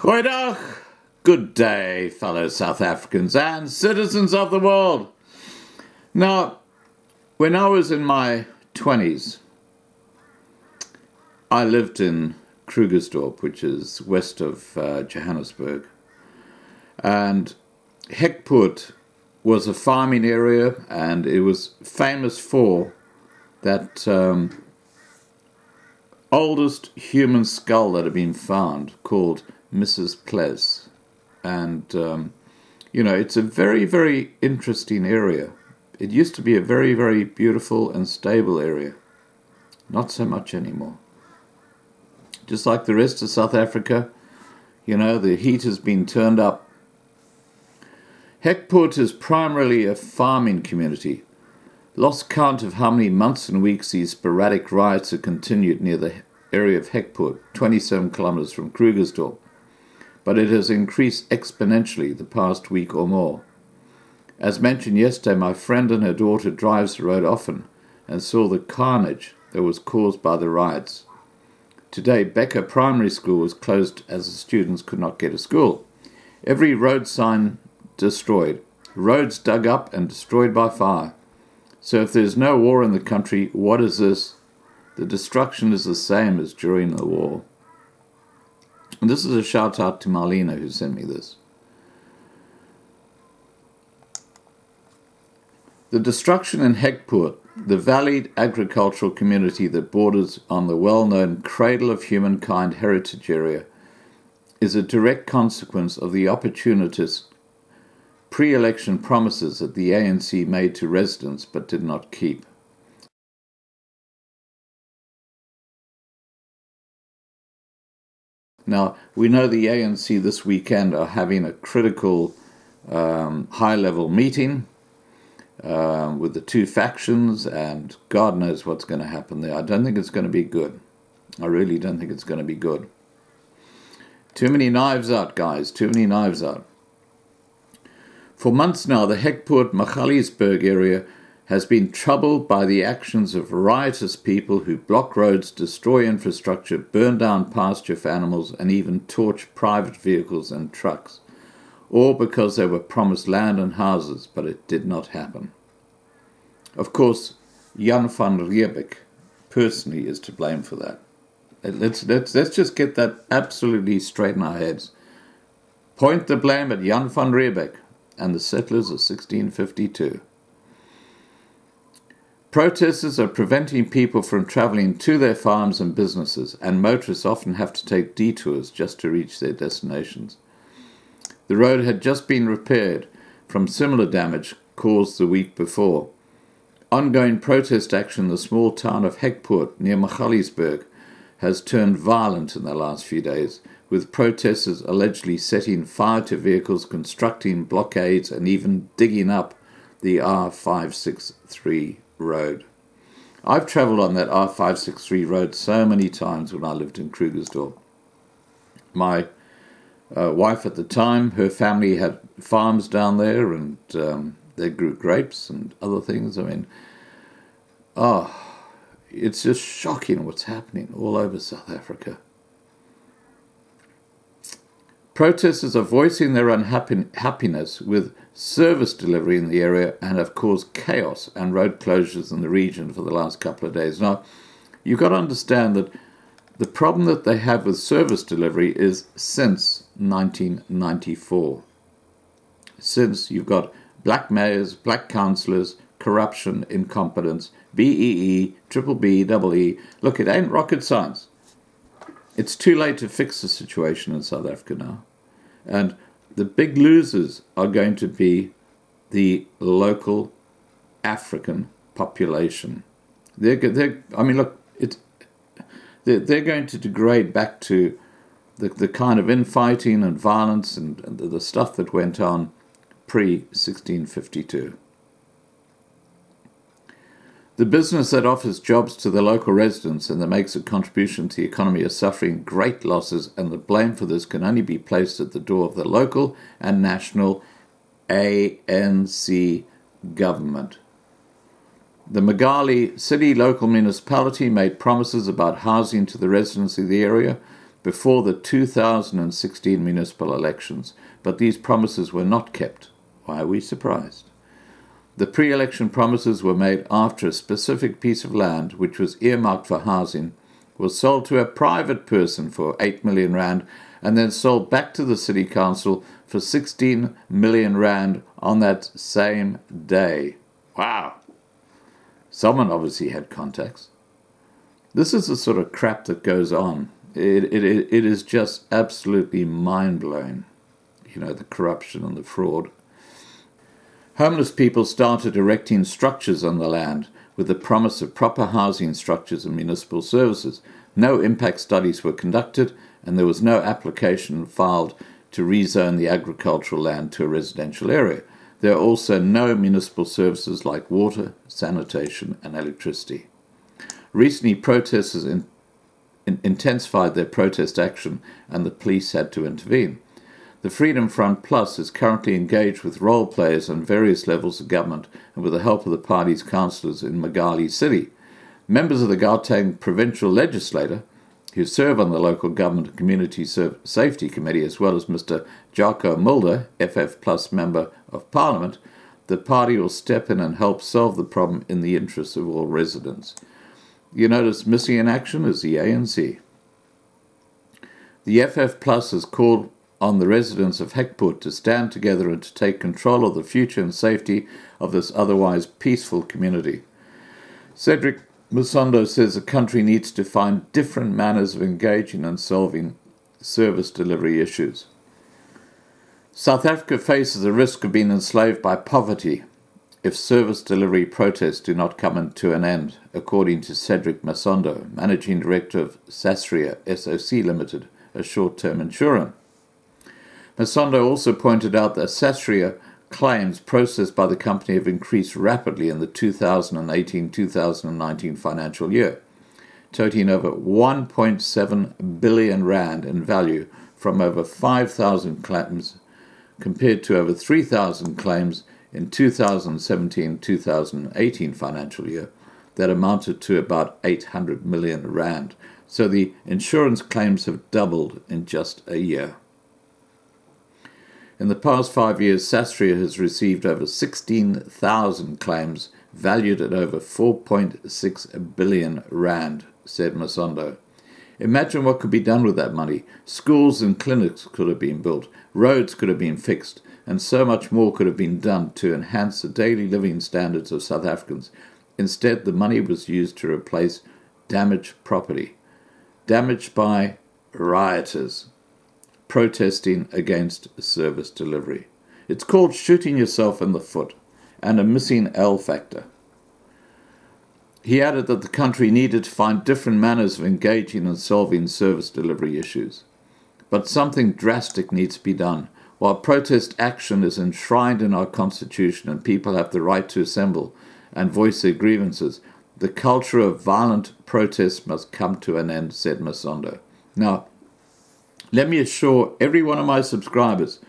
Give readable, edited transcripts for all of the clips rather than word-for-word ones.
Goeiedag, good day, fellow South Africans and citizens of the world. Now, when I was in my 20s, I lived in Krugersdorp, which is west of Johannesburg. And Heckput was a farming area, and it was famous for that oldest human skull that had been found, called Mrs. Ples. And, it's a very, very interesting area. It used to be a very, very beautiful and stable area. Not so much anymore. Just like the rest of South Africa, the heat has been turned up. Hekpoort is primarily a farming community. Lost count of how many months and weeks these sporadic riots have continued near the area of Hekpoort, 27 kilometers from Krugersdorp. But it has increased exponentially the past week or more. As mentioned yesterday, my friend and her daughter drives the road often and saw the carnage that was caused by the riots. Today, Becker Primary School was closed as the students could not get to school. Every road sign destroyed, roads dug up and destroyed by fire. So if there's no war in the country, what is this? The destruction is the same as during the war. And this is a shout out to Marlena who sent me this. The destruction in Hekpoort, the valleyed agricultural community that borders on the well-known Cradle of Humankind heritage area, is a direct consequence of the opportunist pre-election promises that the ANC made to residents but did not keep. Now, we know the ANC this weekend are having a critical high-level meeting with the two factions, and God knows what's going to happen there. I don't think it's going to be good. I really don't think it's going to be good. Too many knives out, guys. Too many knives out. For months now, the Hekpoort-Magaliesburg area has been troubled by the actions of riotous people who block roads, destroy infrastructure, burn down pasture for animals, and even torch private vehicles and trucks, all because they were promised land and houses, but it did not happen. Of course, Jan van Riebeck personally is to blame for that. Let's just get that absolutely straight in our heads. Point the blame at Jan van Riebeck and the settlers of 1652. Protesters are preventing people from travelling to their farms and businesses, and motorists often have to take detours just to reach their destinations. The road had just been repaired from similar damage caused the week before. Ongoing protest action in the small town of Hekpoort near Magaliesburg has turned violent in the last few days, with protesters allegedly setting fire to vehicles, constructing blockades, and even digging up the R563 road. I've travelled on that R563 road so many times when I lived in Krugersdorp. My wife at the time, her family had farms down there, and they grew grapes and other things. It's just shocking what's happening all over South Africa. Protesters are voicing their unhappiness with service delivery in the area and have caused chaos and road closures in the region for the last couple of days. Now, you've got to understand that the problem that they have with service delivery is since 1994. Since you've got black mayors, black councillors, corruption, incompetence, BEE, triple B, double E. Look, it ain't rocket science. It's too late to fix the situation in South Africa now. And the big losers are going to be the local African population. They're going to degrade back to the kind of infighting and violence and the stuff that went on pre-1652. The business that offers jobs to the local residents and that makes a contribution to the economy is suffering great losses, and the blame for this can only be placed at the door of the local and national ANC government. The Magali City Local Municipality made promises about housing to the residents of the area, before the 2016 municipal elections, but these promises were not kept. Why are we surprised? The pre-election promises were made after a specific piece of land, which was earmarked for housing, was sold to a private person for 8 million rand and then sold back to the city council for 16 million rand on that same day. Wow. Someone obviously had contacts. This is the sort of crap that goes on. It is just absolutely mind-blowing, the corruption and the fraud. Homeless people started erecting structures on the land with the promise of proper housing structures and municipal services. No impact studies were conducted, and there was no application filed to rezone the agricultural land to a residential area. There are also no municipal services like water, sanitation, and electricity. Recently, protesters intensified their protest action, and the police had to intervene. The Freedom Front Plus is currently engaged with role players on various levels of government and with the help of the party's councillors in Magali City. Members of the Gauteng Provincial Legislature, who serve on the Local Government and Community Safety Committee, as well as Mr. Jaco Mulder, FF Plus Member of Parliament, the party will step in and help solve the problem in the interests of all residents. You notice missing in action is the ANC. The FF Plus has called on the residents of Heckput to stand together and to take control of the future and safety of this otherwise peaceful community. Cedric Musondo says the country needs to find different manners of engaging and solving service delivery issues. South Africa faces the risk of being enslaved by poverty if service delivery protests do not come to an end, according to Cedric Musondo, Managing Director of Sasria SOC Limited, a short-term insurer. Musondo also pointed out that Sasria claims processed by the company have increased rapidly in the 2018-2019 financial year, totaling over 1.7 billion rand in value from over 5,000 claims compared to over 3,000 claims in 2017-2018 financial year that amounted to about 800 million rand. So the insurance claims have doubled in just a year. In the past 5 years, Sasria has received over 16,000 claims valued at over 4.6 billion rand, said Musondo. Imagine what could be done with that money. Schools and clinics could have been built, roads could have been fixed, and so much more could have been done to enhance the daily living standards of South Africans. Instead, the money was used to replace damaged property, damaged by rioters protesting against service delivery. It's called shooting yourself in the foot and a missing L factor. He added that the country needed to find different manners of engaging and solving service delivery issues. But something drastic needs to be done. While protest action is enshrined in our Constitution and people have the right to assemble and voice their grievances, the culture of violent protest must come to an end, said Musondo. Now, let me assure every one of my subscribers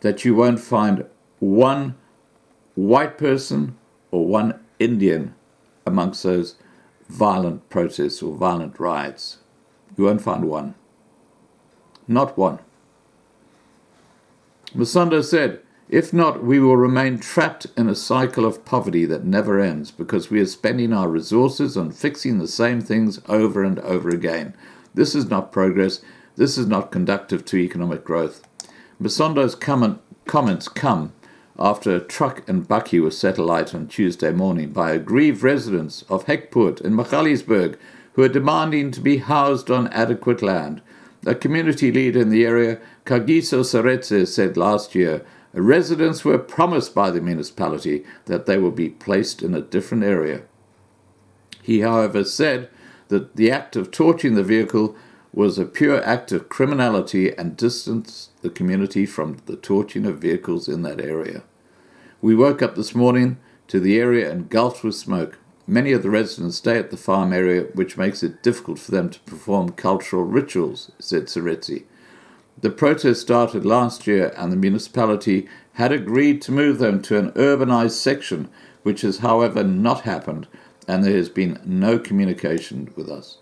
that you won't find one white person or one Indian amongst those violent protests or violent riots. You won't find one. Not one. Musondo said, if not, we will remain trapped in a cycle of poverty that never ends because we are spending our resources on fixing the same things over and over again. This is not progress. This is not conducive to economic growth. Musondo's comments come after a truck and bakkie was set alight on Tuesday morning by aggrieved residents of Hekpoort in Magaliesburg who are demanding to be housed on adequate land. A community leader in the area, Kagiso Saretse, said last year residents were promised by the municipality that they will be placed in a different area. He, however, said that the act of torching the vehicle was a pure act of criminality and distanced the community from the torching of vehicles in that area. We woke up this morning to the area engulfed with smoke. Many of the residents stay at the farm area, which makes it difficult for them to perform cultural rituals, said Saretse. The protest started last year and the municipality had agreed to move them to an urbanized section, which has, however, not happened, and there has been no communication with us.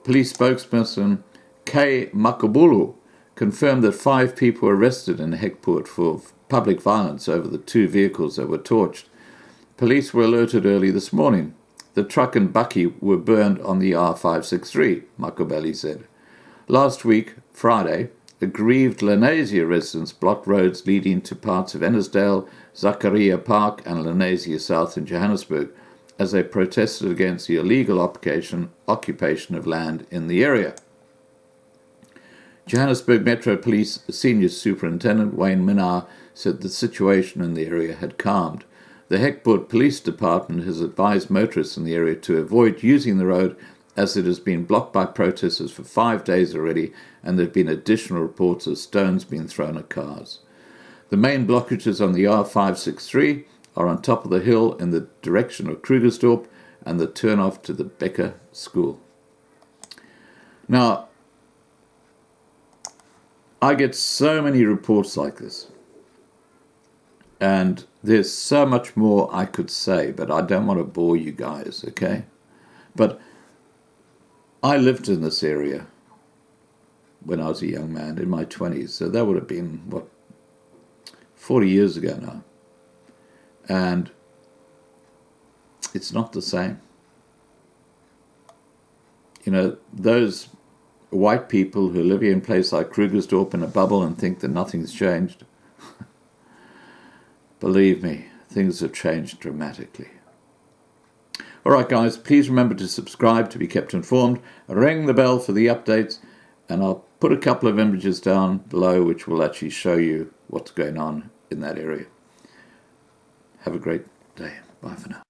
Police spokesperson K. Makabulu confirmed that 5 people were arrested in Hekpoort for public violence over the 2 vehicles that were torched. Police were alerted early this morning. The truck and bakkie were burned on the R563, Makabeli said. Last week, Friday, aggrieved Lenasia residents blocked roads leading to parts of Ennisdale, Zakaria Park and Lenasia South in Johannesburg as they protested against the illegal occupation of land in the area. Johannesburg Metro Police Senior Superintendent Wayne Minnar said the situation in the area had calmed. The Heckput Police Department has advised motorists in the area to avoid using the road as it has been blocked by protesters for 5 days already, and there have been additional reports of stones being thrown at cars. The main blockages on the R563 are on top of the hill in the direction of Krugersdorp and the turnoff to the Becker School. Now, I get so many reports like this, and there's so much more I could say, but I don't want to bore you guys, okay? But I lived in this area when I was a young man, in my 20s, so that would have been, 40 years ago now. And it's not the same. You know, those white people who live here in a place like Krugersdorp in a bubble and think that nothing's changed, believe me, things have changed dramatically. All right, guys, please remember to subscribe to be kept informed. Ring the bell for the updates, and I'll put a couple of images down below which will actually show you what's going on in that area. Have a great day. Bye for now.